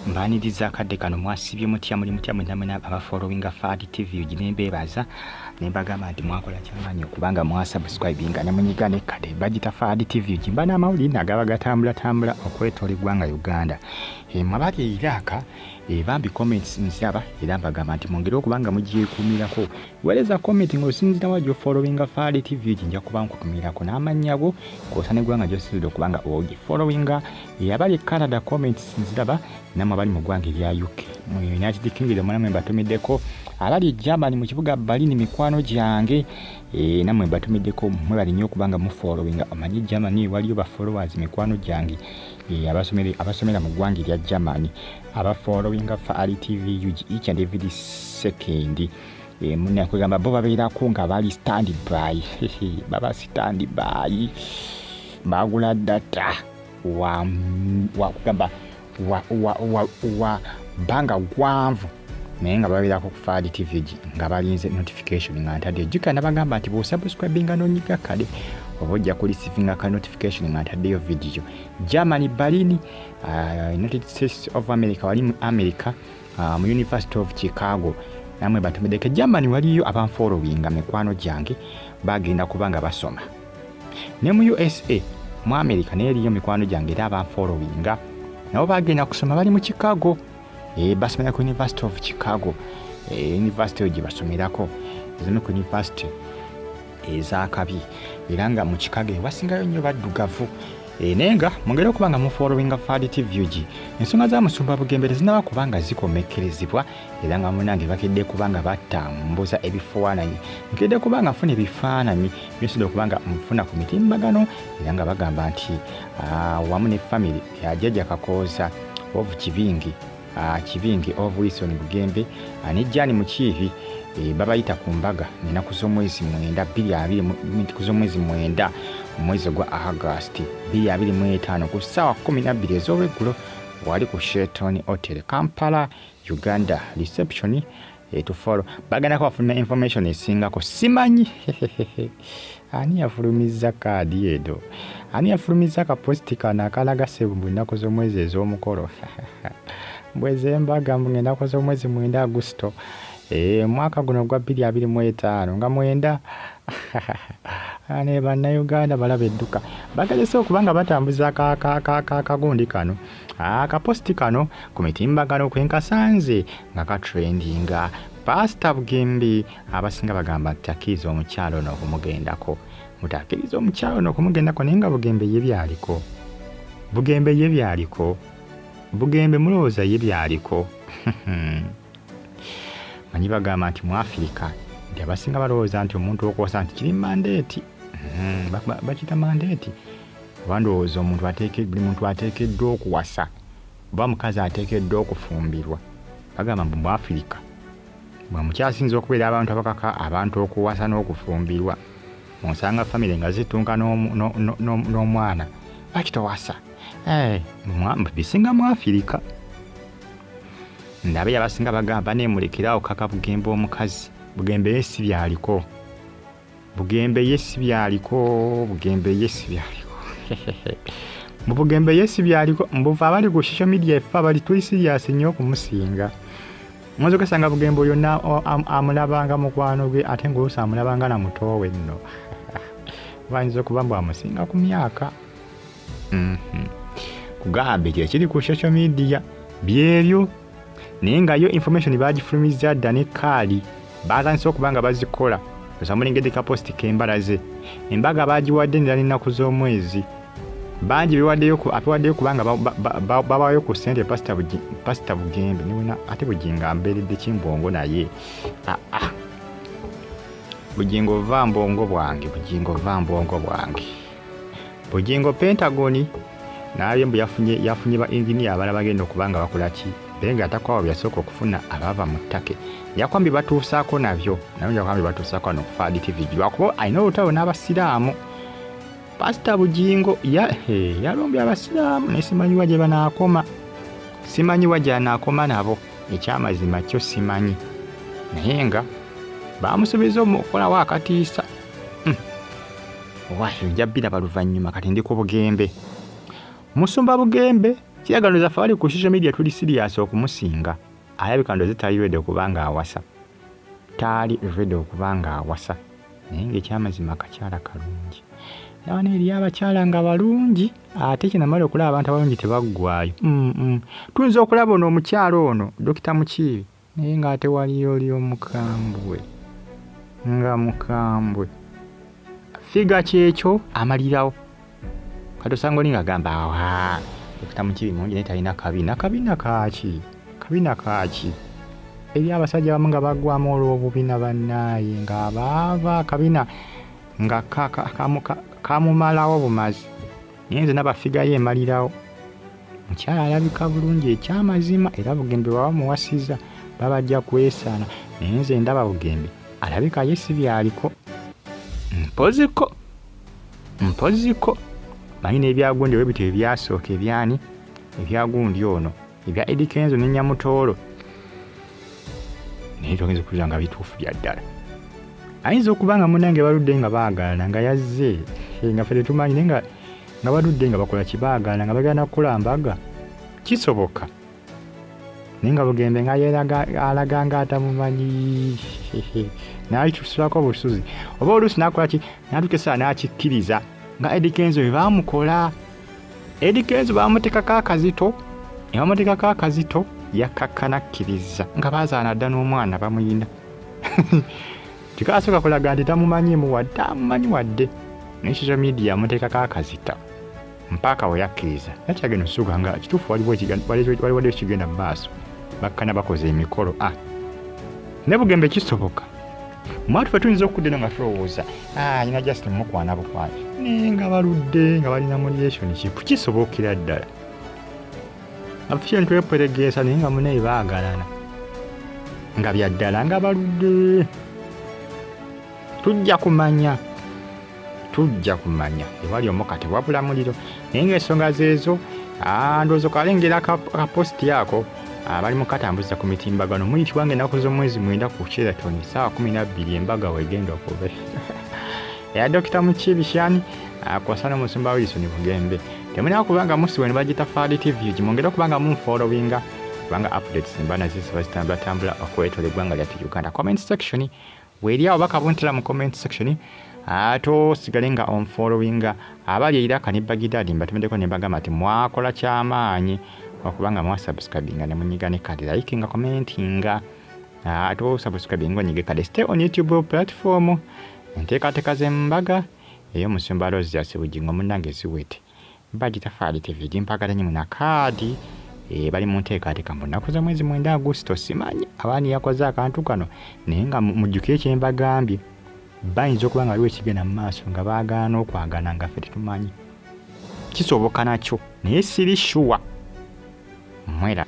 mbaniriza akadde kano mwasibye mutya mwenna abafollowinga Fadi TV uginembebaza nembagamba nti mwakola kyamanyi okubanga mwasubscribinga ne munyiga ne kade bagita Fadi TV ugimba n'amawulire agaba gatambula okwetoola eggwanga Uganda. Mwabali Iraka bambi comments nsaba era mbagamba nti mwongere okubanga mugyekuumirako weereza comment ng'osinzira wajjo followinga Fadi TV nja kuba nkutumirako n'amannyabo kw'osa n'eggwanga gy'osinzidde okubanga ogifollowinga. Abali Canada comments nziraba namwe abali mu ggwanga erya UK mu United Kingdom namwe mbatumiddeko, abali Germany mu kibuga Berlin mikwano gyange namwe mbatumiddeko mwebali nnyo okubanga mu followinga. Omanyi Germany waliyo ba followers mikwano gyange abasomera mu ggwanga erya Germany abafollowinga Fadi TV each and every second. Muna kwegamba bo babeerako nga bali stand by baba stand by bagula data kugamba wa banga gwanvu naye nga babeerako ku Fadi TV nga balinze notification nga ntadde jika nabagamba nti bw'osubscribinga n'onyiga kale oba ojja kureceiving ka notification nga ntaddeyo video. Germany Berlin, United States of America wali mu America mu University of Chicago namwe batumiddeko. Germany waliyo abanfollowinga mikwano gyange bagenda kubanga basoma, ne mu USA mu America n'eriyo mikwano gyange era abanfollowinga nabo bagenda kusoma bali mu Chicago. Basomera ku University of Chicago, university gye basomerako zino ku university ezakabi era nga mu Chicago wasingayo nnyo baddugavu. Nenga mwongere okubanga mu followinga Fadi TV ensonga za musumba Bugembe tezinaba kubanga zikomekkerezebwa era nga munange bakedde kubanga batambuza ebifaananyi nkedde kubanga nfuna ebifaananyi byesobola okubanga nfuna ku mitimbagano era nga bagamba nti wamu ne family ya Jjajja Kakooza of Kibingi of Wilson Bugembe ne Jani Mukibi babayita ku Mbaga ennaku z'omwezi 9 mwezi gwa August 2025 ku ssaawa 12 ez'olweggulo wali ku Sheraton Hotel Kampala Uganda reception to follow bagana ko bafuna information esingako simanyi ani yafulumiza kaadi edo ani yafulumiza ka post kana akalaga sebu ennaku z'omwezi ez'omukolo mbweze Mbaga ennaku z'omwezi 9 Agusto mwaka guno gwa 2025 nga mwenda ane bannayuganda balaba edduka bagalese okubanga batambuza akagundi kano akaposti kano ku mitimbagano kwenkasanze nga katrendinga. Pastor Bugembe abasinga bagamba takikiliza omukyalo n'okumugendako mutakikiliza omukyalo n'okumugendako naye nga Bugembe ye byaliko Bugembe mulowooza ye byaliko manyi bagamba nti mu Africa nti abasinga balowooza nti omuntu okuwasa nti kiri mandeeti bakita mandeeti bandowooza buli muntu ateekeddwa okuwasa oba mukazi ateekeddwa okufumbirwa. Bagamba mu Africa bwe mukyasinza okubeera abantu abakaka abantu okuwasa n'okufumbirwa onsanga famire nga zitunka n'omwana bakitowasa bisinga mu Africa. Ndabe abasinga bagamba nemulekerawo kaka Bugembe omukazi Bugembe yesi byaliko mu Bugembe yesi byaliko mbuva abali ku social media efa bali tuli serious nnyo okumusinga. Mwazo kasanga Bugembe oyo amulabanga mukwano gwe ate ng'oluusi amulabanga na mutowe nno bayinza okuba mbu amusinga ku myaka. Kugambe kiri ku social media byebyo naye nga yo information bagifulumiza dda ne kaali batandise okubanga bazikola osamulengedde ka post k'embalaze Embaga bagiwadde n'ennaku z'omwezi bangi biwaddeyo kubanga babayo ku ssente Pastor Bugembe niwona ate Bugingo mbeeredde kimbongo naye Bugingo va mbongo bwange Bugingo Pentagoni naye mbu yafunye ba engineer abala bagenda okubanga bakolaki benga atakwawo byasooka okufuna abava mu ttake yakwambi batuusaako nabyo yakwambi batuusaako no ku Fadi TV lwakuba alina olutalo n'abasiraamu. Pastor Bugingo yalombye abasiraamu naye simanyiwa gye banaakoma nabo ekyamazima kyo simanyi naye nga bamusubiza omukolawo akatiisa nja biraba luvannyuma kati ndi ku Bugembe. Musumba Bugembe Kiragano zaffe bali ku social media tuli serious okumusinga. Alabika ndoze tali ready okubanga awasa. Tali ready okubanga awasa. Naye ng'ekyamazima akakyala kalungi. Nawana eri abakyala nga balungi ate kinamala okulaba abantu abalungi tebaggwaayo. Tuyinza okulaba ono omukyala ono Dr. Mukibi naye ng'ate waliyo oli omukambwe nga mukambwe figa kyekyo amalirawo kati osanga oli ng'agamba awa Dr. Mukibi mungi naye talina kabina kaaki eri abasajja abamu nga baggwamu olw'obubina bannaaye ng'abaava kabina nga kamumalawo bumazi naye nze nabafiga ye emalirawo mukyala alabika bulungi ekyamazima era Bugembe baba muwasiza babajja kwesaana naye nze ndaba Bugembe alabika ye si byaliko mpoziko manyi n'ebyagundi we bityo ebyasooka ebyani ebyagundi ono ebya Eddie Kenzo ne Nyamutoolo naye togeza okuza nga bituufu bya ddala ayinza okuba nga munnange baludde nga baagalana nga yazze nga ffe tetumanyi naye nga baludde nga bakola kibaagalana nga bagenda kukola mbaga kisoboka naye nga Bugembe nga alaga nga atamumanyi n'alitusulako obusuzi oba oluusi n'akola ki n'atukesa n'akikkiriza nga Eddie Kenzo bwe baamukola Eddie Kenzo baamuteekako akazito yakkakkanakkiriza nga baazaana dda n'omwana bamuyina tikasooka kulaga nti tamumanyiimu wadde amumanyi wadde naye social media amuteekako akazita mpaka we yakkiriza nakyagenda osuuga nga kituufu waliwo ekigenda mu maaso bakkana bakoze emikolo ne Bugembe kisoboka mwatu ffe tuyinza okudde nga tulowooza nyina just mukwana bukwanya naye nga baludde nga balina mu relationship kisobokera ddala afishe ntweperegeesa naye nga muneyi baagalana nga byaddala nga baludde tujja kumanya ewali omukate wabula muliro naye ng'ensonga zeezo ndowooza kalengera akapositi ako bali mukatambuza ku mitimbagano muyitibwa ng'ennaku z'omwezi 9 ku Sheraton ssaawa 12 Embaga wegenda okuba eya Dr. Mukibi Shani kwasana Musumba Wilson Bugembe temulina kubanga musiwe ne bagita Fadi TV gimwongera kubanga munfollowinga kubanga updates mbana zisiba zitambula okwetole eggwanga lyattu Uganda. Comment section weri awo bakabuntira mu comment section ato sigale nga onfollowinga abali iraka ne bagidadi mbatumedeko ne bagamba ati mwakola kyamaanyi okubanga mwasubscribinga ne munyiga ne kadi likinga commentinga ato subscribinga nyige kadi stay on YouTube platform nteekateeka z'Embaga eyo Musumba Rose yasibugingo munnange ziwete bagita Fadi TV gimpagatanye mu nakadi bali mu nteekateeka mu nnaku za mwezi 9 August simanyi abaani yakoze akantu kano naye nga mujjukire kye mbagambye bayinza okuba nga waliwo ekigenda mu maaso nga baagaana okwagana nga ffe tetumanyi kisoboka nakyo naye siri sure mwera